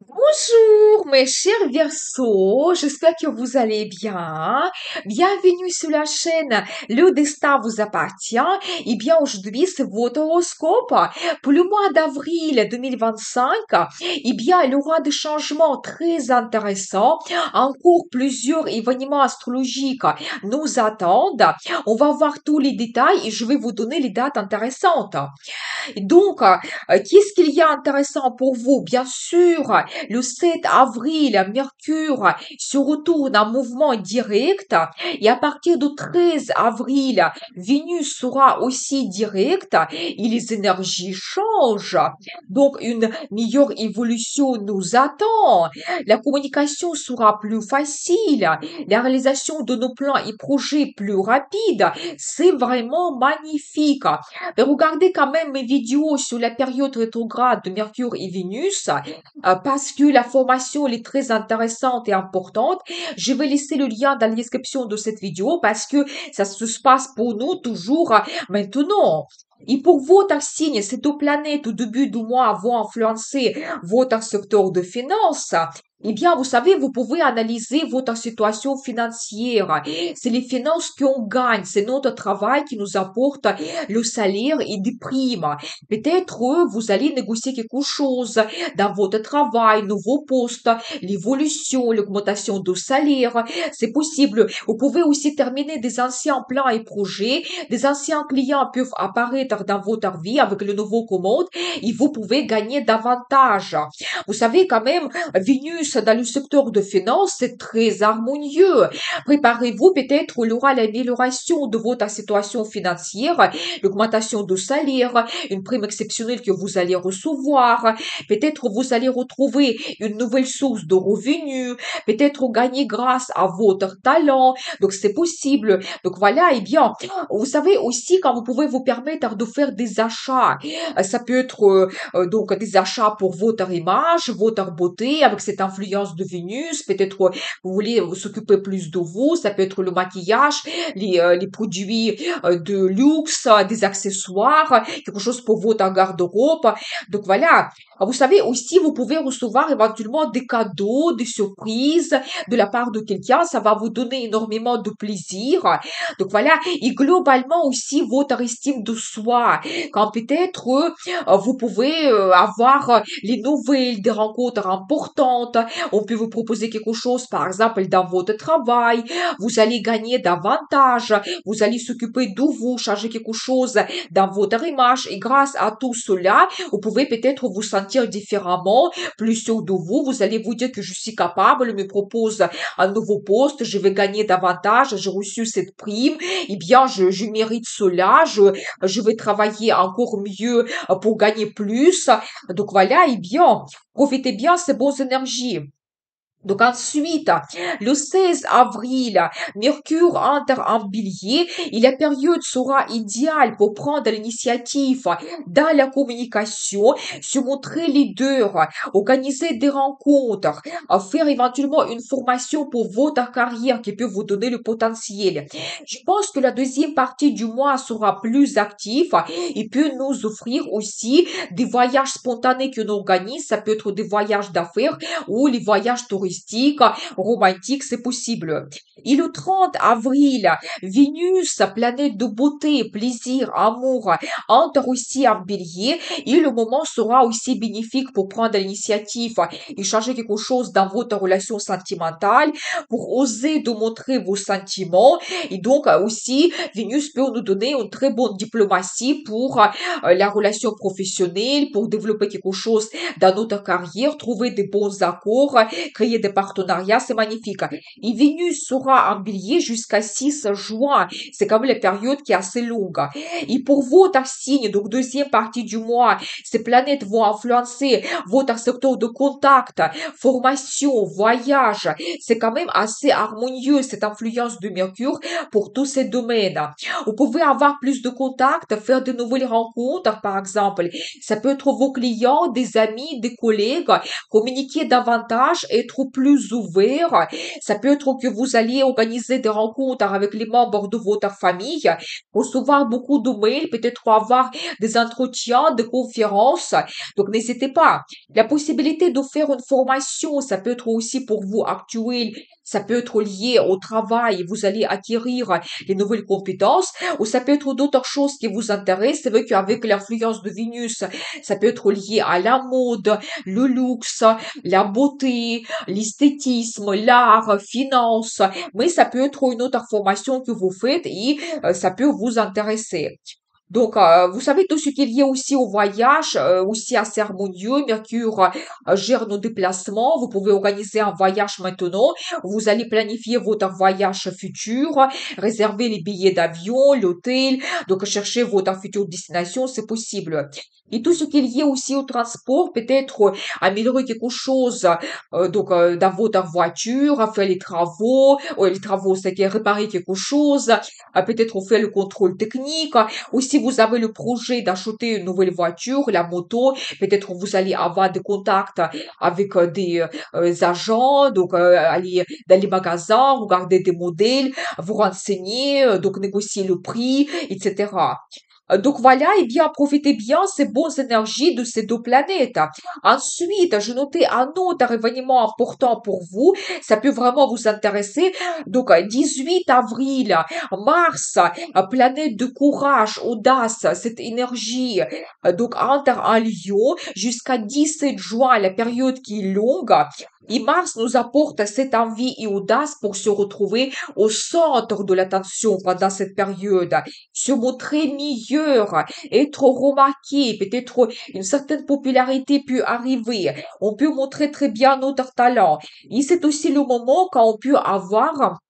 Bonjour mes chers Verseaux, j'espère que vous allez bien. Bienvenue sur la chaîne Le Destin vous appartient. Et bien aujourd'hui c'est votre horoscope pour le mois d'avril 2025. Eh bien il y aura des changements très intéressants. Encore plusieurs événements astrologiques nous attendent. On va voir tous les détails et je vais vous donner les dates intéressantes. Donc, qu'est-ce qu'il y a intéressant pour vous? Bien sûr, le 7 avril, Mercure se retourne en mouvement direct et à partir du 13 avril, Vénus sera aussi directe et les énergies changent. Donc, une meilleure évolution nous attend. La communication sera plus facile, la réalisation de nos plans et projets plus rapide. C'est vraiment magnifique. Mais regardez quand même mes vidéos sur la période rétrograde de Mercure et Vénus, parce que la formation elle est très intéressante et importante. Je vais laisser le lien dans la description de cette vidéo parce que ça se passe pour nous toujours maintenant. Et pour votre signe, ces deux planètes au début du mois vont influencer votre secteur de finances. Eh bien, vous savez, vous pouvez analyser votre situation financière. C'est les finances qu'on gagne, c'est notre travail qui nous apporte le salaire et des primes. Peut-être vous allez négocier quelque chose dans votre travail, nouveau poste, l'évolution, l'augmentation de salaire. C'est possible. Vous pouvez aussi terminer des anciens plans et projets. Des anciens clients peuvent apparaître dans votre vie avec le nouveau commande et vous pouvez gagner davantage. Vous savez quand même, Vénus dans le secteur de finance, c'est très harmonieux. Préparez-vous, peut-être il y aura l'amélioration de votre situation financière, l'augmentation de salaire, une prime exceptionnelle que vous allez recevoir. Peut-être vous allez retrouver une nouvelle source de revenus. Peut-être gagner grâce à votre talent. Donc c'est possible. Donc voilà, et bien, vous savez aussi quand vous pouvez vous permettre de faire des achats. Ça peut être donc des achats pour votre image, votre beauté, avec cette influence de Vénus. Peut-être vous voulez vous s'occuper plus de vous. Ça peut être le maquillage, les produits de luxe, des accessoires, quelque chose pour votre garde-robe. Donc voilà. Vous savez aussi, vous pouvez recevoir éventuellement des cadeaux, des surprises de la part de quelqu'un. Ça va vous donner énormément de plaisir. Donc voilà. Et globalement aussi, votre estime de soi. Quand peut-être vous pouvez avoir les nouvelles, des rencontres importantes. On peut vous proposer quelque chose, par exemple, dans votre travail. Vous allez gagner davantage. Vous allez s'occuper de vous, changer quelque chose dans votre image. Et grâce à tout cela, vous pouvez peut-être vous sentir différemment, plus sûr de vous. Vous allez vous dire que je suis capable, me propose un nouveau poste, je vais gagner davantage, j'ai reçu cette prime. Eh bien, je mérite cela. Je vais travailler encore mieux pour gagner plus. Donc voilà, et bien, profitez bien ces bonnes énergies. Donc ensuite, le 16 avril, Mercure entre en bélier et la période sera idéale pour prendre l'initiative dans la communication, se montrer leader, organiser des rencontres, faire éventuellement une formation pour votre carrière qui peut vous donner le potentiel. Je pense que la deuxième partie du mois sera plus active et peut nous offrir aussi des voyages spontanés que l'on organise. Ça peut être des voyages d'affaires ou les voyages touristiques, romantiques, c'est possible. Et le 30 avril, Vénus, planète de beauté, plaisir, amour, entre aussi en bélier et le moment sera aussi bénéfique pour prendre l'initiative et changer quelque chose dans votre relation sentimentale, pour oser de montrer vos sentiments et donc aussi Vénus peut nous donner une très bonne diplomatie pour la relation professionnelle, pour développer quelque chose dans notre carrière, trouver des bons accords, créer des partenariats, c'est magnifique. Et Vénus sera en bélier jusqu'à 6 juin. C'est quand même la période qui est assez longue. Et pour votre signe, donc deuxième partie du mois, ces planètes vont influencer votre secteur de contact, formation, voyage. C'est quand même assez harmonieux, cette influence de Mercure pour tous ces domaines. Vous pouvez avoir plus de contacts, faire de nouvelles rencontres, par exemple. Ça peut être vos clients, des amis, des collègues, communiquer davantage, être être plus ouvert. Ça peut être que vous allez organiser des rencontres avec les membres de votre famille, recevoir beaucoup de mails, peut-être avoir des entretiens, des conférences. Donc, n'hésitez pas. La possibilité de faire une formation, ça peut être aussi pour vous actuel, ça peut être lié au travail, vous allez acquérir les nouvelles compétences, ou ça peut être d'autres choses qui vous intéressent. C'est vrai qu'avec l'influence de Vénus, ça peut être lié à la mode, le luxe, la beauté, l'esthétisme, l'art, finance, mais ça peut être une autre formation que vous faites et ça peut vous intéresser. Donc, vous savez, tout ce qui est lié aussi au voyage, aussi assez harmonieux. Mercure gère nos déplacements. Vous pouvez organiser un voyage maintenant. Vous allez planifier votre voyage futur, réserver les billets d'avion, l'hôtel, donc chercher votre future destination, c'est possible. Et tout ce qui est lié aussi au transport, peut-être améliorer quelque chose dans votre voiture, faire les travaux, c'est que réparer quelque chose, peut-être faire le contrôle technique, ou si vous avez le projet d'acheter une nouvelle voiture, la moto, peut-être vous allez avoir des contacts avec des agents, donc aller dans les magasins, regarder des modèles, vous renseigner, donc négocier le prix, etc. Donc voilà, et bien profitez bien ces bonnes énergies de ces deux planètes. Ensuite, je notais un autre événement important pour vous, ça peut vraiment vous intéresser. Donc 18 avril, Mars, planète de courage, audace, cette énergie, donc entre en Lion jusqu'à 17 juin, la période qui est longue. Et Mars nous apporte cette envie et audace pour se retrouver au centre de l'attention pendant cette période, se montrer meilleur, être remarqué, peut-être une certaine popularité peut arriver. On peut montrer très bien notre talent. Et c'est aussi le moment quand on peut avoir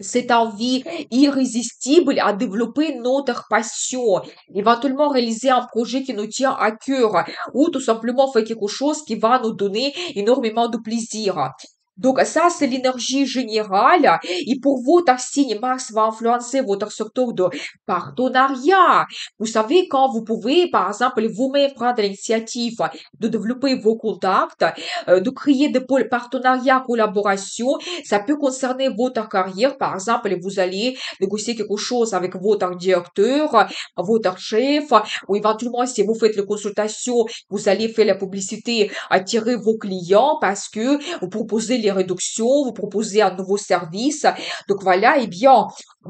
cette envie irrésistible à développer notre passion, éventuellement réaliser un projet qui nous tient à cœur ou tout simplement faire quelque chose qui va nous donner énormément de plaisir. Donc ça, c'est l'énergie générale. Et pour votre signe, Mars va influencer votre secteur de partenariat. Vous savez, quand vous pouvez, par exemple, vous-même prendre l'initiative de développer vos contacts, de créer des pôles partenariats, collaboration, ça peut concerner votre carrière. Par exemple, vous allez négocier quelque chose avec votre directeur, votre chef, ou éventuellement, si vous faites les consultations, vous allez faire la publicité, attirer vos clients parce que vous proposez les réductions, vous proposez un nouveau service. Donc voilà, et bien,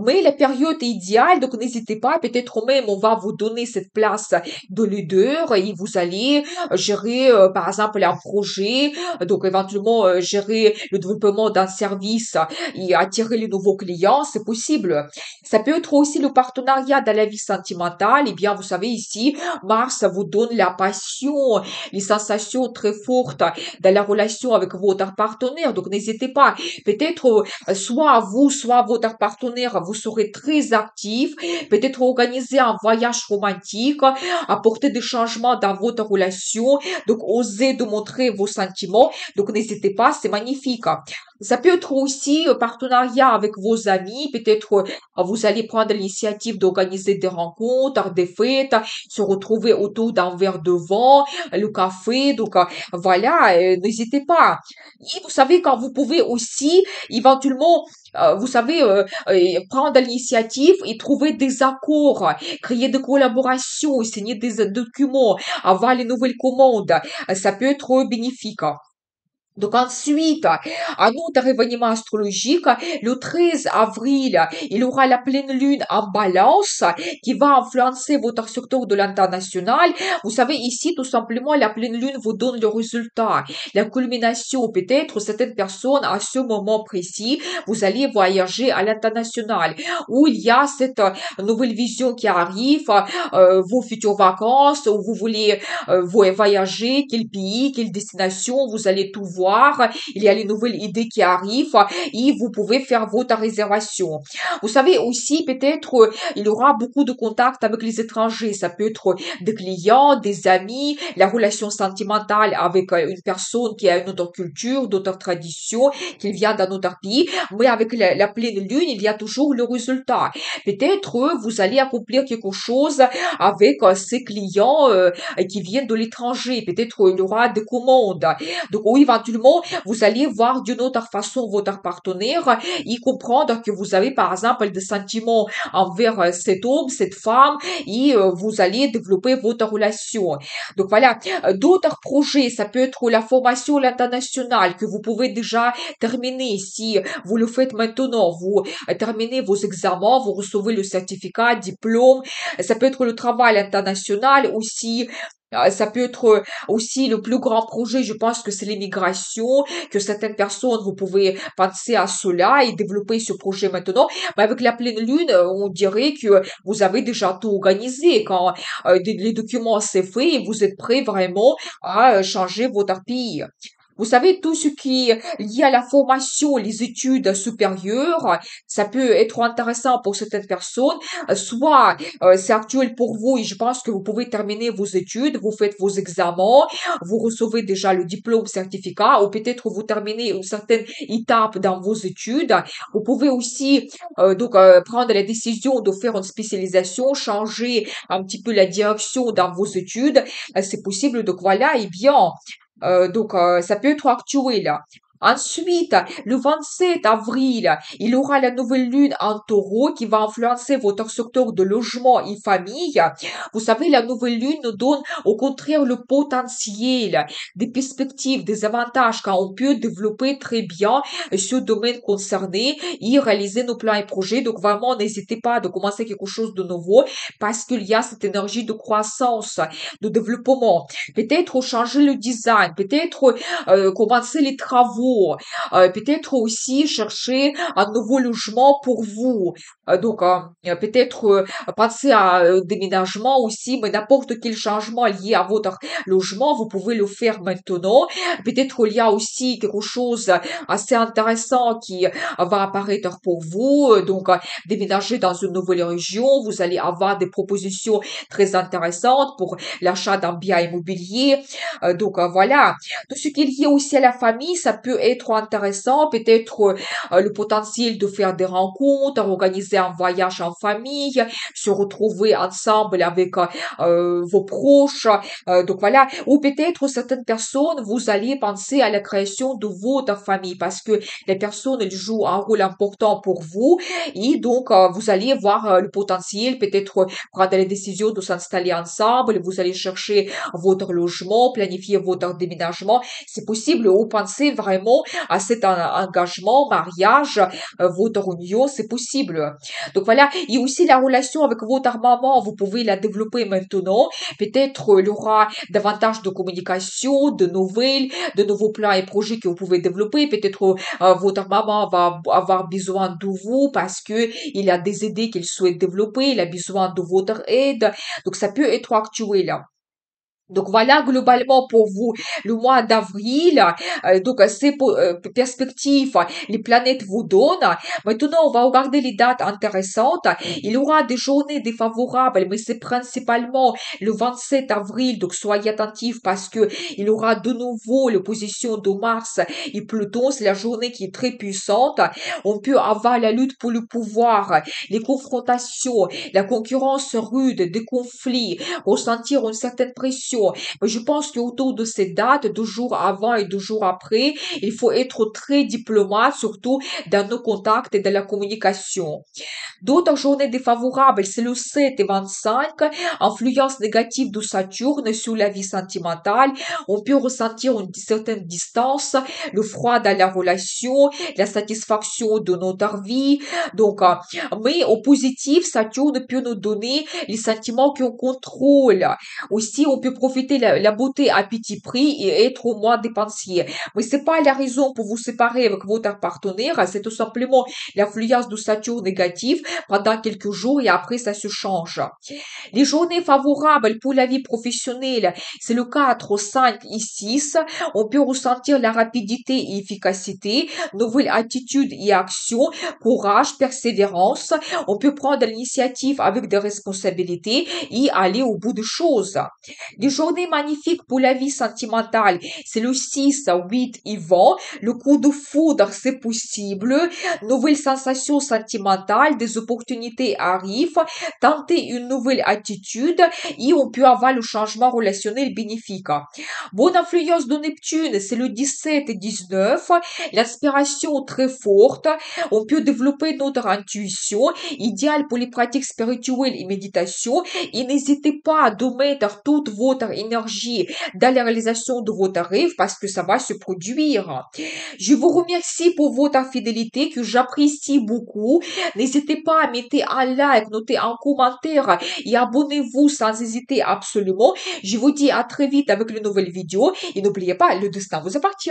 mais la période est idéale, donc n'hésitez pas, peut-être même on va vous donner cette place de leader et vous allez gérer, par exemple, un projet, donc éventuellement gérer le développement d'un service et attirer les nouveaux clients, c'est possible. Ça peut être aussi le partenariat dans la vie sentimentale. Eh bien, vous savez ici, Mars vous donne la passion, les sensations très fortes dans la relation avec votre partenaire. Donc, n'hésitez pas. Peut-être soit vous, soit votre partenaire, vous serez très actif. Peut-être organiser un voyage romantique, apporter des changements dans votre relation. Donc, osez de montrer vos sentiments. Donc, n'hésitez pas, c'est magnifique. Ça peut être aussi partenariat avec vos amis. Peut-être vous allez prendre l'initiative d'organiser des rencontres, des fêtes, se retrouver autour d'un verre de vin, le café. Donc voilà, n'hésitez pas. Et vous savez, quand vous pouvez aussi éventuellement, vous savez, prendre l'initiative et trouver des accords, créer des collaborations, signer des documents, avoir les nouvelles commandes, ça peut être bénéfique. Donc ensuite, un autre événement astrologique, le 13 avril, il aura la pleine lune en balance qui va influencer votre secteur de l'international. Vous savez, ici, tout simplement, la pleine lune vous donne le résultat. La culmination, peut-être, certaines personnes, à ce moment précis, vous allez voyager à l'international où il y a cette nouvelle vision qui arrive, vos futures vacances, où vous voulez vous voyager, quel pays, quelle destination, vous allez tout voir. Il y a les nouvelles idées qui arrivent et vous pouvez faire votre réservation. Vous savez aussi, peut-être, il y aura beaucoup de contacts avec les étrangers. Ça peut être des clients, des amis, la relation sentimentale avec une personne qui a une autre culture, d'autres traditions, qui vient d'un autre pays. Mais avec la pleine lune, il y a toujours le résultat. Peut-être, vous allez accomplir quelque chose avec ces clients qui viennent de l'étranger. Peut-être, il y aura des commandes. Donc, ou éventuellement, tranquillement, vous allez voir d'une autre façon votre partenaire et comprendre que vous avez, par exemple, des sentiments envers cet homme, cette femme, et vous allez développer votre relation. Donc voilà, d'autres projets, ça peut être la formation à l'international que vous pouvez déjà terminer si vous le faites maintenant. Vous terminez vos examens, vous recevez le certificat, diplôme. Ça peut être le travail international aussi. Ça peut être aussi le plus grand projet, je pense que c'est l'immigration, que certaines personnes, vous pouvez penser à cela et développer ce projet maintenant. Mais avec la pleine lune, on dirait que vous avez déjà tout organisé. Quand les documents c'est fait et vous êtes prêt vraiment à changer votre pays. Vous savez, tout ce qui est lié à la formation, les études supérieures, ça peut être intéressant pour certaines personnes. Soit c'est actuel pour vous et je pense que vous pouvez terminer vos études, vous faites vos examens, vous recevez déjà le diplôme, certificat, ou peut-être vous terminez une certaine étape dans vos études. Vous pouvez aussi prendre la décision de faire une spécialisation, changer un petit peu la direction dans vos études. C'est possible, donc voilà, et bien. Ça peut être actuel. Ensuite, le 27 avril, il y aura la nouvelle lune en taureau qui va influencer votre secteur de logement et famille. Vous savez, la nouvelle lune nous donne au contraire le potentiel, des perspectives, des avantages quand on peut développer très bien ce domaine concerné et réaliser nos plans et projets. Donc vraiment, n'hésitez pas de commencer quelque chose de nouveau parce qu'il y a cette énergie de croissance, de développement. Peut-être changer le design, peut-être commencer les travaux, peut-être aussi chercher un nouveau logement pour vous. Peut-être penser à déménagement aussi, mais n'importe quel changement lié à votre logement, vous pouvez le faire maintenant. Peut-être il y a aussi quelque chose assez intéressant qui va apparaître pour vous. Déménager dans une nouvelle région, vous allez avoir des propositions très intéressantes pour l'achat d'un bien immobilier. Voilà. Tout ce qui est lié aussi à la famille, ça peut être intéressant. Peut-être le potentiel de faire des rencontres, organiser un voyage en famille, se retrouver ensemble avec vos proches. Voilà. Ou peut-être certaines personnes, vous allez penser à la création de votre famille parce que les personnes, elles jouent un rôle important pour vous et vous allez voir le potentiel, peut-être prendre les décisions de s'installer ensemble, vous allez chercher votre logement, planifier votre déménagement. C'est possible ou pensez vraiment à cet engagement, mariage, votre union, c'est possible. Donc voilà, et aussi la relation avec votre maman, vous pouvez la développer maintenant. Peut-être il y aura davantage de communication, de nouvelles, de nouveaux plans et projets que vous pouvez développer. Peut-être votre maman va avoir besoin de vous parce que il a des idées qu'il souhaite développer, il a besoin de votre aide. Donc ça peut être actuel. Donc voilà globalement pour vous le mois d'avril. Ces perspectives, les planètes vous donnent. Maintenant, on va regarder les dates intéressantes. Il y aura des journées défavorables, mais c'est principalement le 27 avril. Donc soyez attentifs parce que il y aura de nouveau l'opposition de Mars et Pluton. C'est la journée qui est très puissante. On peut avoir la lutte pour le pouvoir, les confrontations, la concurrence rude, des conflits, ressentir une certaine pression. Mais je pense qu'autour de ces dates, 2 jours avant et 2 jours après, il faut être très diplomate, surtout dans nos contacts et dans la communication. D'autres journées défavorables, c'est le 7 et 25, influence négative de Saturne sur la vie sentimentale. On peut ressentir une certaine distance, le froid dans la relation, la satisfaction de notre vie. Mais au positif, Saturne peut nous donner les sentiments qu'on contrôle. Aussi, on peut profiter de la beauté à petit prix et être au moins dépensier. Mais c'est pas la raison pour vous séparer avec votre partenaire, c'est tout simplement l'influence de Saturne négative pendant quelques jours et après ça se change. Les journées favorables pour la vie professionnelle, c'est le 4, 5 et 6. On peut ressentir la rapidité et efficacité, nouvelle attitude et action, courage, persévérance. On peut prendre l'initiative avec des responsabilités et aller au bout des choses. Les journées magnifiques pour la vie sentimentale, c'est le 6, 8 et 20. Le coup de foudre, c'est possible. Nouvelles sensations sentimentales, des opportunités arrivent. Tenter une nouvelle attitude et on peut avoir le changement relationnel bénéfique. Bonne influence de Neptune, c'est le 17 et 19. L'inspiration très forte. On peut développer notre intuition, idéal pour les pratiques spirituelles et méditation. Et n'hésitez pas à mettre toute votre énergie dans la réalisation de votre rêve parce que ça va se produire. Je vous remercie pour votre fidélité que j'apprécie beaucoup. N'hésitez pas à mettre un like, noter un commentaire et abonnez-vous sans hésiter absolument. Je vous dis à très vite avec une nouvelle vidéo et n'oubliez pas, le destin vous appartient.